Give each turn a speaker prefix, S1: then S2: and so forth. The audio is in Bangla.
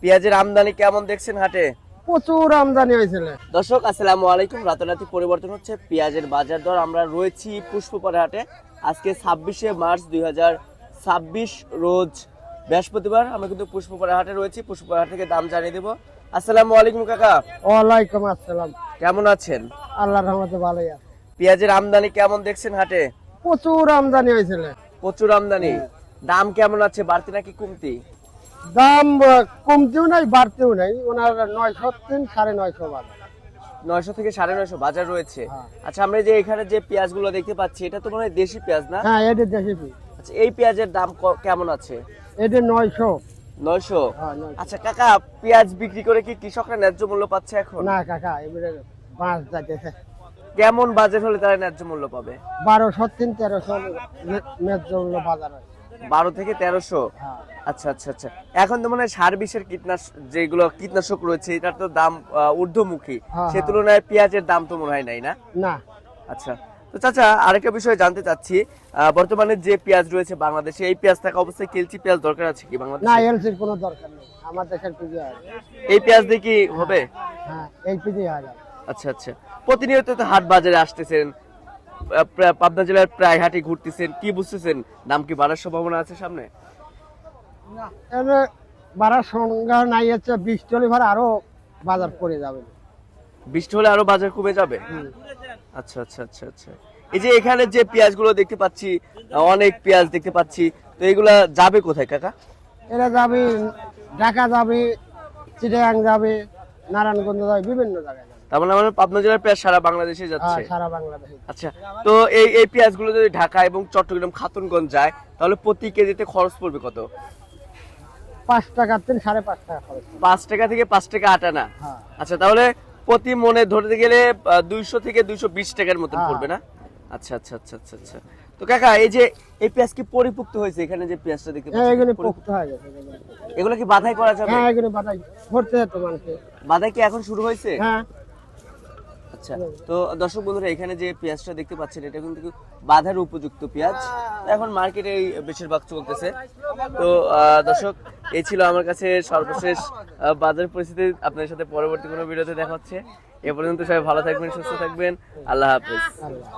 S1: পেঁয়াজের আমদানি কেমন দেখছেন হাটে?
S2: প্রচুর আমদানি হয়েছিল।
S1: দর্শক আসসালামু আলাইকুম। রাতারাতি পরিবর্তন হচ্ছে পেঁয়াজের বাজার দর। আমরা রয়েছি পুষ্পপাড়া হাটে। আজকে 26শে মার্চ 2026 রোজ বৃহস্পতিবার। আমরা কিন্তু পুষ্পপাড়া হাটে রয়েছি। পুষ্পপাড়া হাট থেকে দাম জানিয়ে দেবো। আসসালামু আলাইকুম কাকা।
S2: ওয়ালাইকুম আসসালাম।
S1: কেমন আছেন?
S2: আল্লাহর রহমতে ভালোই আছে।
S1: পেঁয়াজের আমদানি কেমন দেখছেন হাটে?
S2: প্রচুর আমদানি হয়েছিল।
S1: প্রচুর আমদানি। দাম কেমন আছে, বাড়তি নাকি কমতি?
S2: দাম কমতেও নাই বাড়তেও নাই, ওনার 903 950 বাজার।
S1: 900 থেকে 950 বাজার রয়েছে।
S2: হ্যাঁ।
S1: আচ্ছা, আমরা যে এখানে যে পেঁয়াজগুলো দেখতে পাচ্ছি এটা তো মনে হয় দেশি পেঁয়াজ না?
S2: হ্যাঁ, এটা দেশি পেঁয়াজ।
S1: আচ্ছা, এই পেঁয়াজের দাম কেমন আছে?
S2: এটা 900।
S1: 900।
S2: হ্যাঁ, 900।
S1: আচ্ছা কাকা, পেঁয়াজ বিক্রি করে কি কৃষকরা ন্যায্য মূল্য পাচ্ছে এখন?
S2: না কাকা, এবারে বাঁশ যাইতেছে।
S1: কেমন বাজার হলে তারা ন্যায্য মূল্য পাবে?
S2: 1203 1300 ন্যায্য মূল্য বাজার হয়।
S1: 12 থেকে 1300।
S2: হ্যাঁ।
S1: আচ্ছা আচ্ছা আচ্ছা। এখন তো মনে হয় সার বিষের যেগুলো কীটনাশক রয়েছে এটার তো দাম ঊর্ধ্বমুখী।
S2: হ্যাঁ,
S1: সে
S2: হ্যাঁ।
S1: তুলনায় পেঁয়াজের দাম তো মনে হয় নাই না?
S2: না।
S1: আচ্ছা, তো চাচা আরেকটা বিষয় জানতে চাচ্ছি, বর্তমানে যে পেঁয়াজ রয়েছে বাংলাদেশে, এই পেঁয়াজ থাকা অবস্থায় কেলচি পেঁয়াজ দরকার আছে কি
S2: না,
S1: বাংলাদেশে?
S2: এলসির কোনো দরকার নেই, আমার দেশের পেঁয়াজ হয়।
S1: এই পেঁয়াজ দিয়ে কি হবে?
S2: হ্যাঁ, এই পেঁয়াজ হয়।
S1: আচ্ছা আচ্ছা। প্রতিনিয়ত তো হাট বাজারে আসতেছেন, পাবনা জেলার প্রায় হাটে ঘুরতেছেন, কি বুঝতেছেন দাম কি বাড়ার সম্ভাবনা আছে সামনে?
S2: এবারে বাড়ার সংজ্ঞা নাই, হচ্ছে 20 চলে ভাড়া আরো বাজার পড়ে যাবে।
S1: বৃষ্টি হলে আরো বাজার কমে যাবে।
S2: হুম।
S1: আচ্ছা আচ্ছা আচ্ছা আচ্ছা। এই যে এখানে যে পেঁয়াজগুলো দেখতে পাচ্ছি, অনেক পেঁয়াজ দেখতে পাচ্ছি, তো এগুলা যাবে কোথায় কাকা?
S2: এরা যাবে ঢাকা, যাবে চিটাগাং, যাবে নারায়ণগঞ্জ, যাবে বিভিন্ন জায়গায় যাবে।
S1: তার মানে আমাদের পাবনা জেলার পেঁয়াজ সারা বাংলাদেশে যাচ্ছে।
S2: সারা বাংলাদেশে।
S1: আচ্ছা, তো এই পেঁয়াজগুলো যদি ঢাকা এবং চট্টগ্রাম খাতুনগঞ্জ যায় তাহলে প্রতি কেজিতে খরচ পড়বে কত?
S2: 5 টাকা 5.5 টাকা খরচ।
S1: 5 টাকা থেকে 5 টাকা আটানা।
S2: হ্যাঁ।
S1: আচ্ছা, তাহলে প্রতি মনে ধরতে গেলে 200 থেকে 220 টাকার মতন
S2: হ্যাঁ।
S1: পড়বে না? আচ্ছা আচ্ছা আচ্ছা আচ্ছা আচ্ছা। তো কাকা, এই যে এই পেঁয়াজ কি পরিপুক্ত হয়েছে? এখানে যে পেঁয়াজটা দেখতে
S2: হ্যাঁ,
S1: পাচ্ছি
S2: এগুলো
S1: পরিপুক্ত।
S2: পোক্ত হয়ে গেছে।
S1: এগুলো কি বাধাই করা যাবে?
S2: হ্যাঁ, এগুলো বাতাই ভরতে যেত মানুষে।
S1: বাধাই কি এখন শুরু হয়েছে?
S2: হ্যাঁ।
S1: আচ্ছা, তো দর্শক বন্ধুরা, এখানে যে পেঁয়াজটা দেখতে পাচ্ছেন এটা কিন্তু বাধার উপযুক্ত পেঁয়াজ। তো এখন মার্কেটে বেশিরভাগ চলতেছে। তো দর্শক, এই ছিল আমার কাছে সর্বশেষ বাজার পরিস্থিতি। আপনাদের সাথে পরবর্তী কোনো ভিডিওতে দেখা হচ্ছে। এ পর্যন্ত সবাই ভালো থাকবেন, সুস্থ থাকবেন। আল্লাহ হাফেজ।
S2: আল্লাহ।